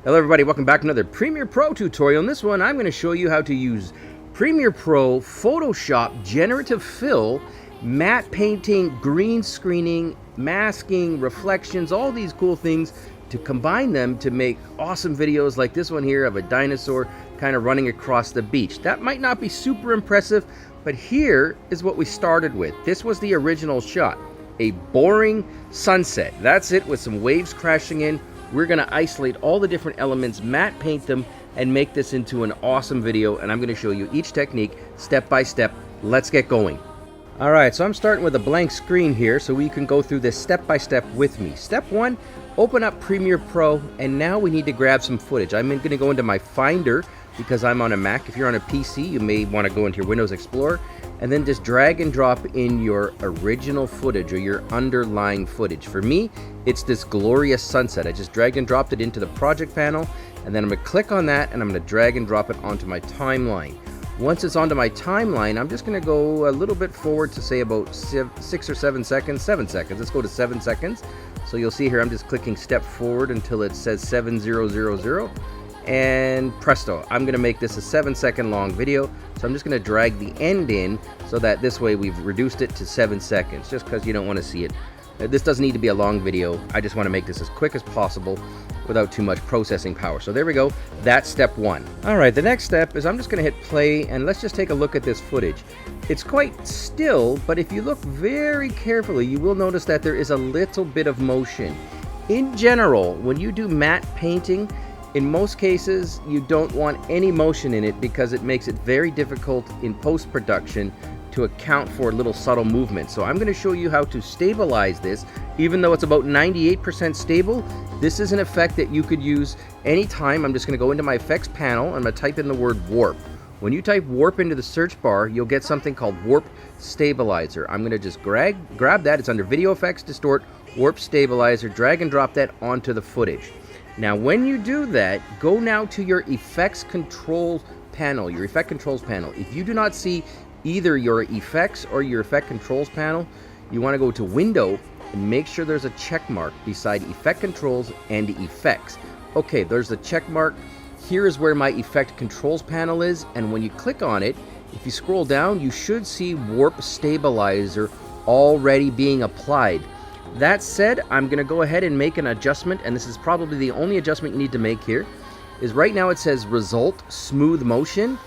Hello everybody, welcome back to another Premiere Pro tutorial. In this one, I'm going to show you how to use Premiere Pro, Photoshop, Generative Fill, matte painting, green screening, masking, reflections, all these cool things to combine them to make awesome videos like this one here of a dinosaur kind of running across the beach. That might not be super impressive, but here is what we started with. This was the original shot, a boring sunset. That's it, with some waves crashing in. We're going to isolate all the different elements, matte paint them, and make this into an awesome video. And I'm going to show you each technique step by step. Let's get going. All right, so I'm starting with a blank screen here so we can go through this step by step with me. Step one, open up Premiere Pro, and now we need to grab some footage. I'm going to go into my Finder because I'm on a Mac. If you're on a PC, you may want to go into your Windows Explorer and then just drag and drop in your original footage or your underlying footage. For me, it's this glorious sunset. I just dragged and dropped it into the project panel, and then I'm going to click on that and I'm going to drag and drop it onto my timeline. Once it's onto my timeline, I'm just going to go a little bit forward to say about 6 or 7 seconds. 7 seconds. Let's go to 7 seconds. So you'll see here I'm just clicking step forward until it says 7000. And presto, I'm going to make this a 7-second long video. So I'm just going to drag the end in so that this way we've reduced it to 7 seconds, just because you don't want to see it. This doesn't need to be a long video. I just want to make this as quick as possible without too much processing power. So there we go. That's step one. All right, the next step is I'm just going to hit play, and let's just take a look at this footage. It's quite still, but if you look very carefully, you will notice that there is a little bit of motion. In general, when you do matte painting, in most cases, you don't want any motion in it because it makes it very difficult in post-production to account for little subtle movements. So I'm going to show you how to stabilize this. Even though it's about 98% stable, this is an effect that you could use anytime. I'm just going to go into my effects panel and I'm going to type in the word warp. When you type warp into the search bar, you'll get something called warp stabilizer. I'm going to just grab that. It's under video effects, distort, warp stabilizer, drag and drop that onto the footage. Now, when you do that, go now to your effects controls panel, your effect controls panel. If you do not see either your effects or your effect controls panel, you want to go to window and make sure there's a check mark beside effect controls and effects. Okay, there's a check mark. Here is where my effect controls panel is, and when you click on it, if you scroll down, you should see warp stabilizer already being applied. That said, I'm going to go ahead and make an adjustment, and this is probably the only adjustment you need to make here, is right now it says result smooth motion.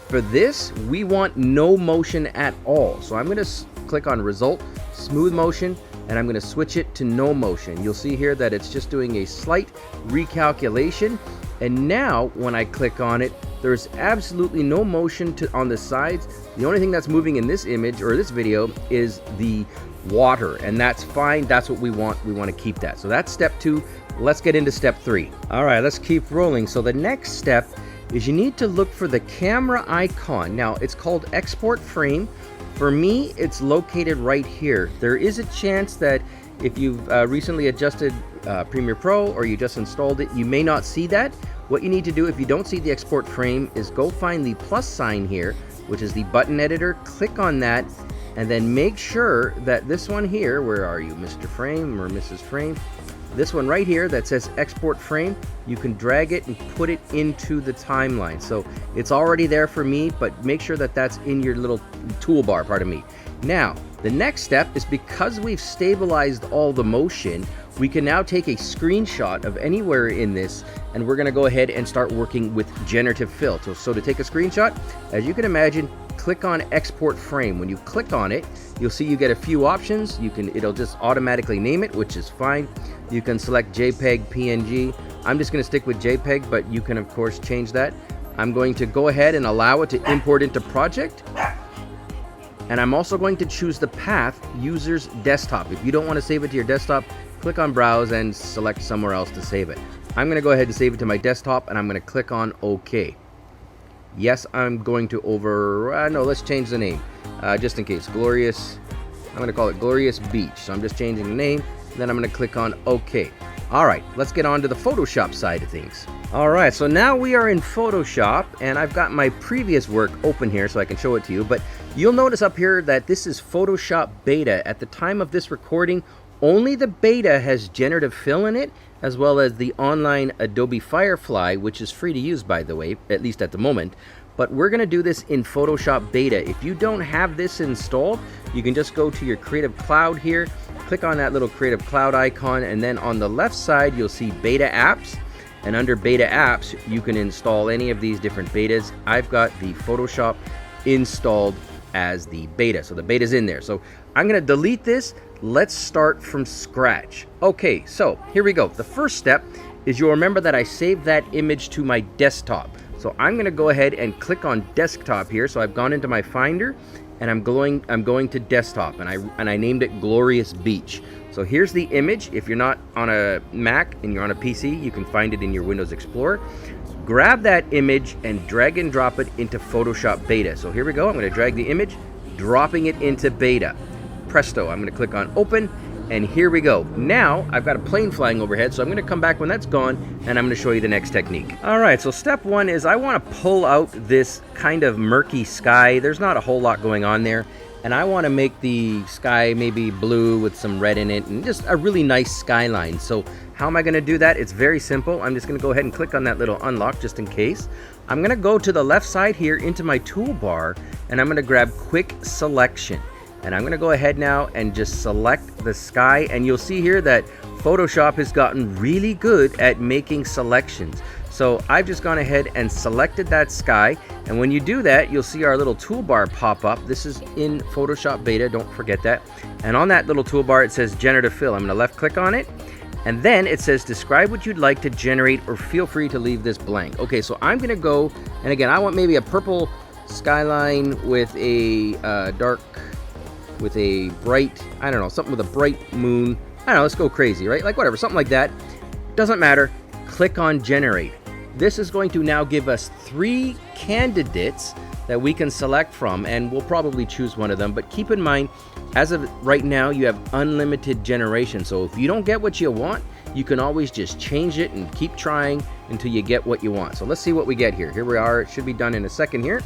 For this, we want no motion at all. So I'm going to click on result smooth motion, and I'm going to switch it to no motion. You'll see here that it's just doing a slight recalculation, and now when I click on it, there's absolutely no motion on the sides. The only thing that's moving in this image or this video is the water, and that's fine. That's what we want. We want to keep that. So that's step two. Let's get into step three. All right, let's keep rolling. So the next step is you need to look for the camera icon. Now, it's called export frame. For me, it's located right here. There is a chance that if you've recently adjusted Premiere Pro or you just installed it, you may not see that. What you need to do if you don't see the export frame is go find the plus sign here, which is the button editor. Click on that, and then make sure that this one here, where are you, Mr. Frame or Mrs. Frame? This one right here that says export frame, you can drag it and put it into the timeline. So it's already there for me, but make sure that that's in your little toolbar, pardon me. Now, the next step is, because we've stabilized all the motion, we can now take a screenshot of anywhere in this, and we're gonna go ahead and start working with generative fill. So to take a screenshot, as you can imagine, click on export frame. When you click on it, you'll see you get a few options. It'll just automatically name it, which is fine. You can select JPEG, PNG. I'm just gonna stick with JPEG, but you can of course change that. I'm going to go ahead and allow it to import into project. And I'm also going to choose the path, user's desktop. If you don't want to save it to your desktop, click on browse and select somewhere else to save it. I'm going to go ahead and save it to my desktop, and I'm going to click on OK. Yes, I'm going to no, let's change the name just in case. Glorious, I'm going to call it Glorious Beach. So I'm just changing the name, then I'm going to click on OK. All right, let's get on to the Photoshop side of things. All right, so now we are in Photoshop, and I've got my previous work open here so I can show it to you, but you'll notice up here that this is Photoshop Beta. At the time of this recording, only the beta has generative fill in it. as well as the online Adobe Firefly, which is free to use, by the way, at least at the moment. But we're going to do this in Photoshop Beta. If you don't have this installed, you can just go to your Creative Cloud here, click on that little Creative Cloud icon, and then on the left side you'll see Beta Apps. And under Beta Apps, you can install any of these different betas. I've got the Photoshop installed as the beta, so the beta's in there. So I'm going to delete this. Let's start from scratch. Okay, so here we go. The first step is you'll remember that I saved that image to my desktop. So I'm going to go ahead and click on desktop here. So I've gone into my Finder and I'm going to desktop, and I named it Glorious Beach. So here's the image. If you're not on a Mac and you're on a PC, you can find it in your Windows Explorer. Grab that image and drag and drop it into Photoshop Beta. So here we go. I'm going to drag the image, dropping it into Beta. Presto. I'm going to click on Open, and here we go. Now I've got a plane flying overhead, so I'm going to come back when that's gone, and I'm going to show you the next technique. All right, so step one is I want to pull out this kind of murky sky. There's not a whole lot going on there. And I want to make the sky maybe blue with some red in it, and just a really nice skyline. So how am I going to do that? It's very simple. I'm just going to go ahead and click on that little unlock just in case. I'm going to go to the left side here into my toolbar, and I'm going to grab Quick Selection. And I'm going to go ahead now and just select the sky, and you'll see here that Photoshop has gotten really good at making selections. So I've just gone ahead and selected that sky, and when you do that, you'll see our little toolbar pop up. This is in Photoshop Beta, don't forget that. And on that little toolbar it says Generative Fill. I'm going to left click on it, and then it says describe what you'd like to generate, or feel free to leave this blank. Okay, so I'm going to go, and again, I want maybe a purple skyline with a with a bright, I don't know, something with a bright moon. I don't know, let's go crazy, right? Like whatever, something like that. Doesn't matter. Click on Generate. This is going to now give us 3 candidates that we can select from, and we'll probably choose one of them. But keep in mind, as of right now, you have unlimited generation. So if you don't get what you want, you can always just change it and keep trying until you get what you want. So let's see what we get here. Here we are. It should be done in a second here.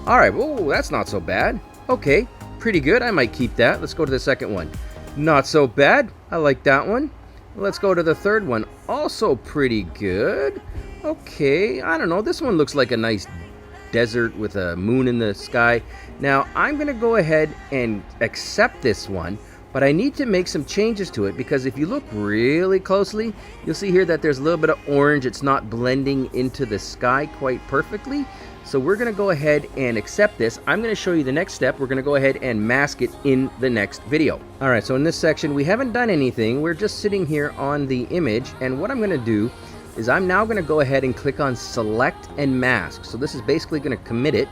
All right. Whoa, that's not so bad. Okay, pretty good. I might keep that. Let's go to the second one. Not so bad. I like that one. Let's go to the third one. Also pretty good. Okay, I don't know. This one looks like a nice desert with a moon in the sky. Now, I'm going to go ahead and accept this one, but I need to make some changes to it, because if you look really closely, you'll see here that there's a little bit of orange. It's not blending into the sky quite perfectly. So we're going to go ahead and accept this. I'm going to show you the next step. We're going to go ahead and mask it in the next video. All right, so in this section, we haven't done anything. We're just sitting here on the image, and what I'm going to do is I'm now going to go ahead and click on Select and Mask. So this is basically going to commit it,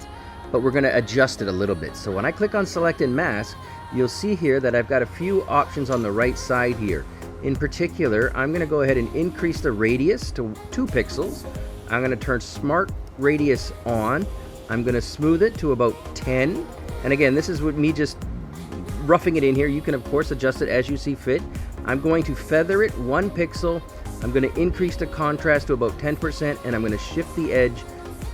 but we're going to adjust it a little bit. So when I click on Select and Mask, you'll see here that I've got a few options on the right side here. In particular, I'm going to go ahead and increase the radius to 2 pixels. I'm going to turn Smart Radius on. I'm going to smooth it to about 10. And again, this is with me just roughing it in here. You can, of course, adjust it as you see fit. I'm going to feather it 1 pixel. I'm going to increase the contrast to about 10%, and I'm going to shift the edge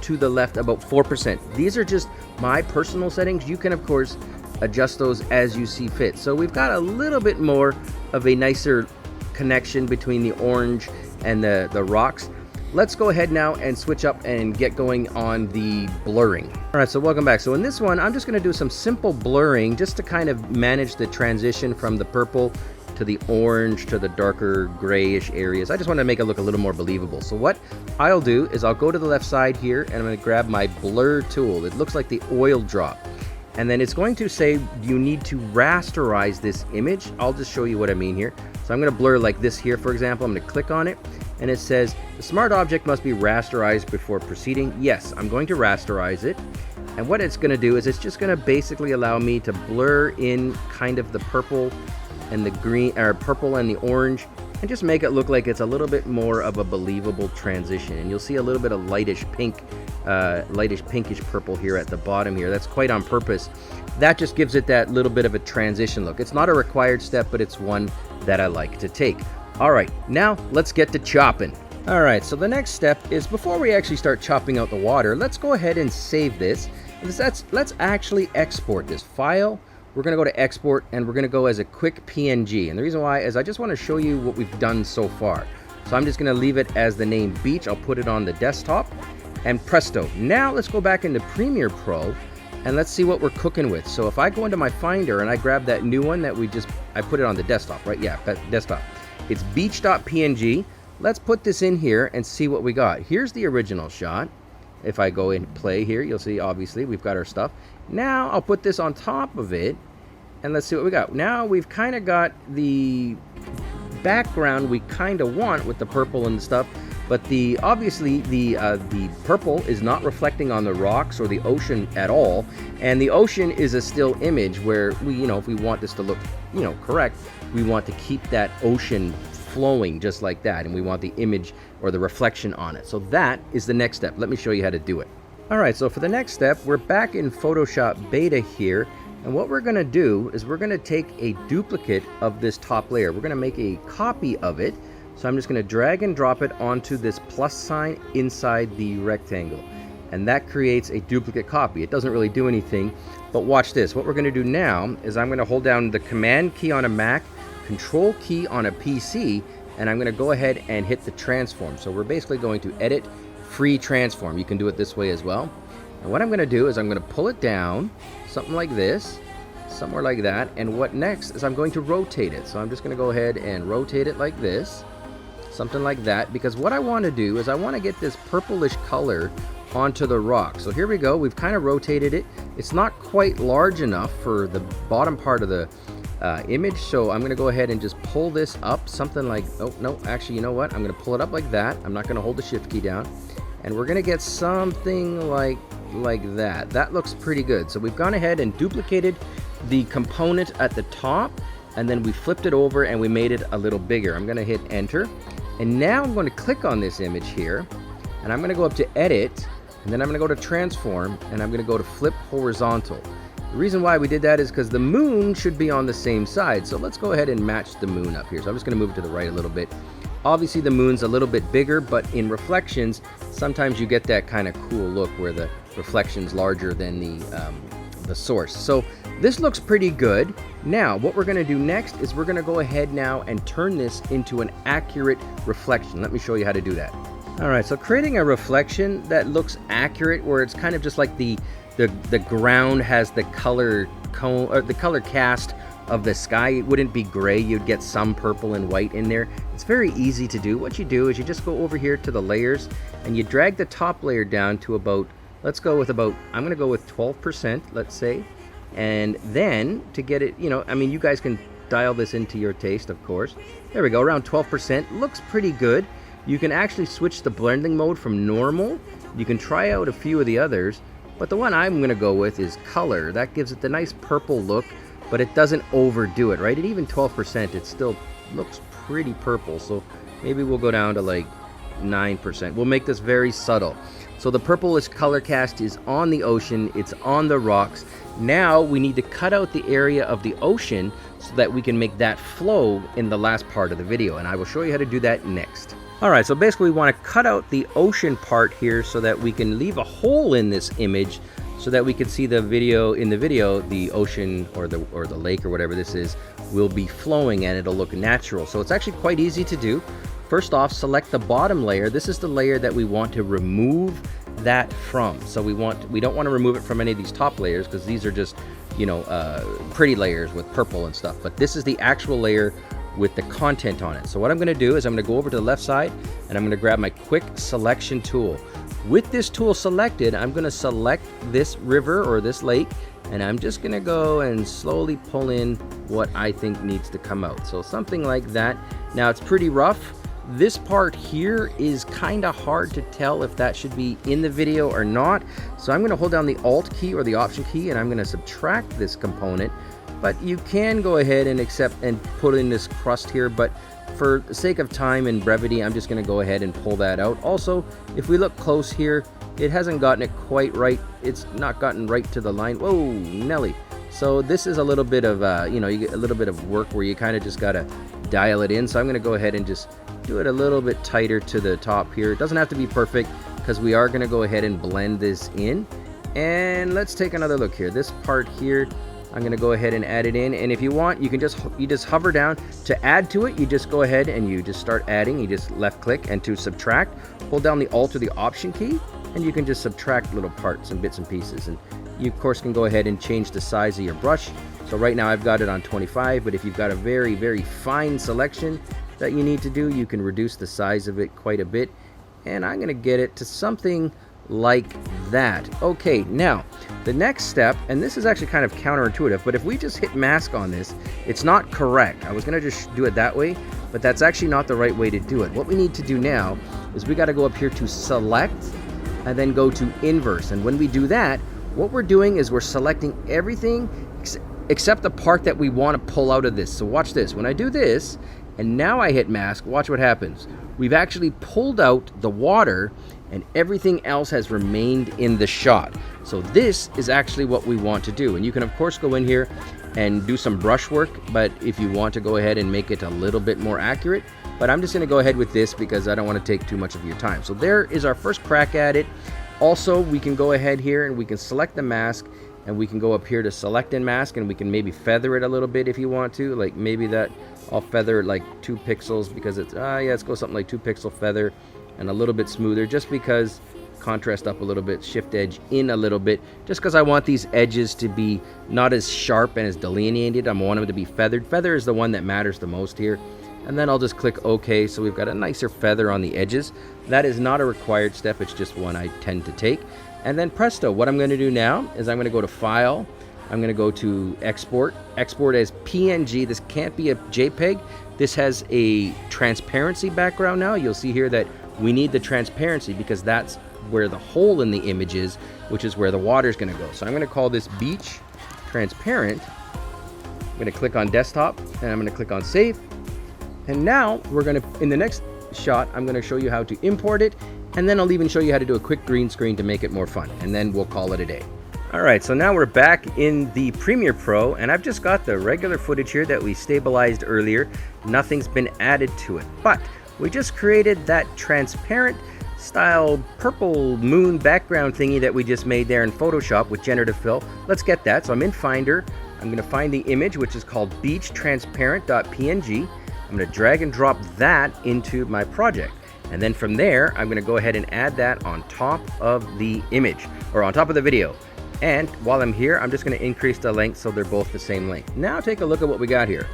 to the left about 4%. These are just my personal settings. You can, of course, adjust those as you see fit. So we've got a little bit more of a nicer connection between the orange and the rocks. Let's go ahead now and switch up and get going on the blurring. All right, so welcome back. So in this one, I'm just going to do some simple blurring just to kind of manage the transition from the purple to the orange to the darker grayish areas. I just want to make it look a little more believable. So what I'll do is I'll go to the left side here, and I'm going to grab my blur tool. It looks like the oil drop. And then it's going to say you need to rasterize this image. I'll just show you what I mean here. So I'm going to blur like this here, for example. I'm going to click on it, and it says the smart object must be rasterized before proceeding. Yes, I'm going to rasterize it. And what it's going to do is it's just going to basically allow me to blur in kind of the purple and the green, or purple and the orange, and just make it look like it's a little bit more of a believable transition. And you'll see a little bit of lightish pink, lightish pinkish purple here at the bottom here. That's quite on purpose. That just gives it that little bit of a transition look. It's not a required step, but it's one that I like to take. All right, now let's get to chopping. All right, so the next step is, before we actually start chopping out the water, let's go ahead and save this. Let's actually export this file. We're going to go to export, and we're going to go as a quick PNG. And the reason why is I just want to show you what we've done so far. So I'm just going to leave it as the name beach. I'll put it on the desktop, and presto. Now let's go back into Premiere Pro and let's see what we're cooking with. So if I go into my Finder and I grab that new one that I put it on the desktop, right? Yeah, desktop. It's beach.png. Let's put this in here and see what we got. Here's the original shot. If I go and play here, you'll see obviously we've got our stuff. Now I'll put this on top of it and let's see what we got. Now we've kind of got the background we kind of want with the purple and stuff, but obviously the purple is not reflecting on the rocks or the ocean at all, and the ocean is a still image where we, if we want this to look, correct, we want to keep that ocean flowing just like that, and we want the image or the reflection on it. So that is the next step. Let me show you how to do it. All right, so for the next step, we're back in Photoshop Beta here, and what we're going to do is we're going to take a duplicate of this top layer. We're going to make a copy of it. So I'm just going to drag and drop it onto this plus sign inside the rectangle, and that creates a duplicate copy. It doesn't really do anything, but watch this. What we're going to do now is I'm going to hold down the Command key on a Mac, Control key on a PC, and I'm going to go ahead and hit the transform. So we're basically going to edit free transform. You can do it this way as well. And what I'm going to do is I'm going to pull it down, something like this, somewhere like that, and what next is I'm going to rotate it. So I'm just going to go ahead and rotate it like this, something like that, because what I want to do is I want to get this purplish color onto the rock. So here we go. We've kind of rotated it. It's not quite large enough for the bottom part of the image, so I'm going to go ahead and just pull this up, something like, oh no, actually, you know what, I'm going to pull it up like that. I'm not going to hold the shift key down, and we're going to get something like that. That looks pretty good. So we've gone ahead and duplicated the component at the top, and then we flipped it over and we made it a little bigger. I'm going to hit enter, and now I'm going to click on this image here, and I'm going to go up to edit, and then I'm going to go to transform, and I'm going to go to flip horizontal. The reason why we did that is because the moon should be on the same side. So let's go ahead and match the moon up here. So I'm just going to move it to the right a little bit. Obviously the moon's a little bit bigger, but in reflections, sometimes you get that kind of cool look where the reflection's larger than the source. So this looks pretty good. Now what we're going to do next is we're going to go ahead now and turn this into an accurate reflection. Let me show you how to do that. All right, so creating a reflection that looks accurate, where it's kind of just like the ground has the color cone, or the color cast of the sky. It wouldn't be gray. You'd get some purple and white in there. It's very easy to do. What you do is you just go over here to the layers and you drag the top layer down to about, let's go with about, I'm going to go with 12%, let's say. And then to get it, I mean, you guys can dial this into your taste, of course. There we go, around 12%. Looks pretty good. You can actually switch the blending mode from normal. You can try out a few of the others, but the one I'm going to go with is color. That gives it the nice purple look, but it doesn't overdo it, right? At even 12%, it still looks pretty purple, so maybe we'll go down to like 9%. We'll make this very subtle. So the purplish color cast is on the ocean, it's on the rocks. Now we need to cut out the area of the ocean so that we can make that flow in the last part of the video, and I will show you how to do that next. Alright, so basically we want to cut out the ocean part here so that we can leave a hole in this image so that we can see the video. In the video, the ocean or the lake or whatever this is will be flowing and it'll look natural. So it's actually quite easy to do. First off, select the bottom layer. This is the layer that we want to remove that from. So we don't want to remove it from any of these top layers because these are just, pretty layers with purple and stuff. But this is the actual layer with the content on it. So what I'm going to do is I'm going to go over to the left side and I'm going to grab my quick selection tool. With this tool selected, I'm going to select this river or this lake, and I'm just going to go and slowly pull in what I think needs to come out. So something like that. Now it's pretty rough. This part here is kind of hard to tell if that should be in the video or not. So I'm going to hold down the Alt key or the Option key, and I'm going to subtract this component. But you can go ahead and accept and put in this crust here, but for the sake of time and brevity, I'm just going to go ahead and pull that out. Also, if we look close here, it hasn't gotten it quite right. It's not gotten right to the line. Whoa, Nelly. So this is a little bit of, you get a little bit of work where you kind of just got to dial it in. So I'm going to go ahead and just do it a little bit tighter to the top here. It doesn't have to be perfect because we are going to go ahead and blend this in. And let's take another look here. This part here, I'm gonna go ahead and add it in, and if you want, you can just hover down to add to it. You just go ahead and you just start adding. You just left click, and to subtract, hold down the Alt or the Option key, and you can just subtract little parts and bits and pieces. And you of course can go ahead and change the size of your brush. So right now I've got it on 25, but if you've got a very, very fine selection that you need to do, you can reduce the size of it quite a bit. And I'm gonna get it to something like that. Okay, now the next step, and this is actually kind of counterintuitive, but if we just hit mask on this, it's not correct. I was gonna just do it that way, but that's actually not the right way to do it. What we need to do now is we got to go up here to select and then go to inverse. And when we do that, what we're doing is we're selecting everything except the part that we want to pull out of this. So watch this. When I do this and now I hit mask, watch what happens. We've actually pulled out the water and everything else has remained in the shot. So this is actually what we want to do. And you can of course go in here and do some brush work, but if you want to go ahead and make it a little bit more accurate, but I'm just gonna go ahead with this because I don't want to take too much of your time. So there is our first crack at it. Also, we can go ahead here and we can select the mask, and we can go up here to select and mask, and we can maybe feather it a little bit if you want to, like maybe that I'll feather it like 2 pixels because it's yeah, let's go something like 2 pixel feather and a little bit smoother, just because contrast up a little bit, shift edge in a little bit, just because I want these edges to be not as sharp and as delineated. I want them to be feathered. Feather is the one that matters the most here. And then I'll just click OK, so we've got a nicer feather on the edges. That is not a required step, it's just one I tend to take. And then presto, what I'm going to do now is I'm going to go to File, I'm going to go to Export, export as PNG. This can't be a JPEG. This has a transparency background now. You'll see here that we need the transparency because that's where the hole in the image is, which is where the water is going to go. So I'm going to call this Beach Transparent. I'm going to click on Desktop, and I'm going to click on Save. And now we're going to, in the next shot, I'm going to show you how to import it, and then I'll even show you how to do a quick green screen to make it more fun, and then we'll call it a day. All right, so now we're back in the Premiere Pro, and I've just got the regular footage here that we stabilized earlier. Nothing's been added to it, but we just created that transparent style purple moon background thingy that we just made there in Photoshop with Generative Fill. Let's get that. So I'm in Finder. I'm going to find the image, which is called beachtransparent.png. I'm going to drag and drop that into my project. And then from there, I'm going to go ahead and add that on top of the image, or on top of the video. And while I'm here, I'm just going to increase the length so they're both the same length. Now take a look at what we got here.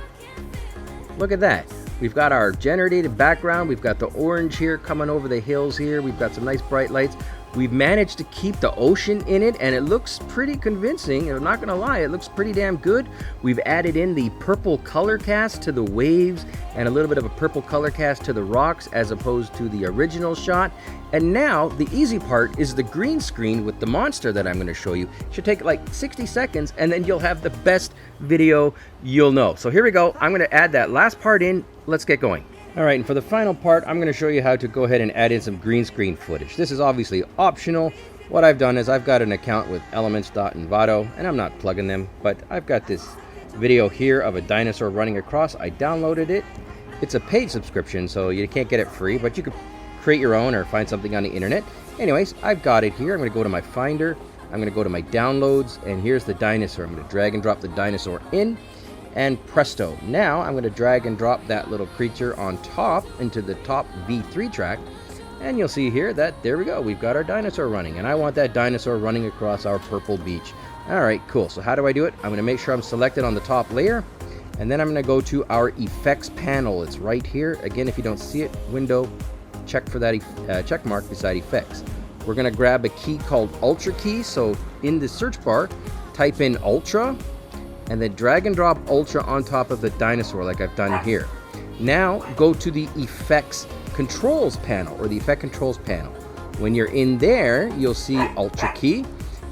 Look at that. We've got our generated background. We've got the orange here coming over the hills here. We've got some nice bright lights. We've managed to keep the ocean in it, and it looks pretty convincing. I'm not gonna lie, it looks pretty damn good. We've added in the purple color cast to the waves and a little bit of a purple color cast to the rocks as opposed to the original shot. And now the easy part is the green screen with the monster that I'm gonna show you. It should take like 60 seconds, and then you'll have the best video you'll know. So here we go. I'm gonna add that last part in. Let's get going. All right, and for the final part, I'm going to show you how to go ahead and add in some green screen footage. This is obviously optional. What I've done is I've got an account with elements.envato, and I'm not plugging them, but I've got this video here of a dinosaur running across. I downloaded it. It's a paid subscription, so you can't get it free, but you could create your own or find something on the internet. Anyways, I've got it here. I'm going to go to my Finder. I'm going to go to my downloads, and here's the dinosaur. I'm going to drag and drop the dinosaur in. And presto, now I'm going to drag and drop that little creature on top into the top V3 track, and you'll see here that there we go, we've got our dinosaur running, and I want that dinosaur running across our purple beach. All right, cool. So how do I do it? I'm going to make sure I'm selected on the top layer, and then I'm going to go to our effects panel. It's right here. Again, if you don't see it, window, check for that check mark beside effects. We're going to grab a key called Ultra key. So in the search bar, type in Ultra, and then drag and drop Ultra on top of the dinosaur like I've done here. Now go to the Effects Controls panel, or the Effect Controls panel. When you're in there, you'll see Ultra key.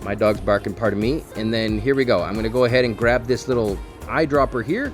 My dog's barking, pardon me. And then here we go. I'm going to go ahead and grab this little eyedropper here,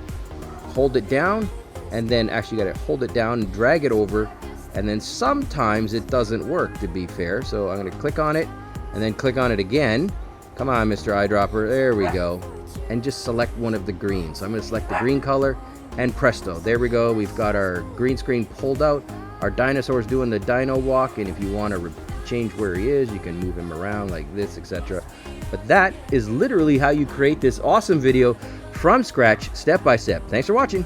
hold it down, and then actually got to hold it down and drag it over. And then sometimes it doesn't work, to be fair. So I'm going to click on it and then click on it again. Come on, Mr. Eyedropper. There we go. And just select one of the greens. So I'm going to select the green color, and presto, there we go. We've got our green screen pulled out. Our dinosaur's doing the dino walk, and if you want to change where he is, you can move him around like this, etc. But that is literally how you create this awesome video from scratch, step by step. Thanks for watching.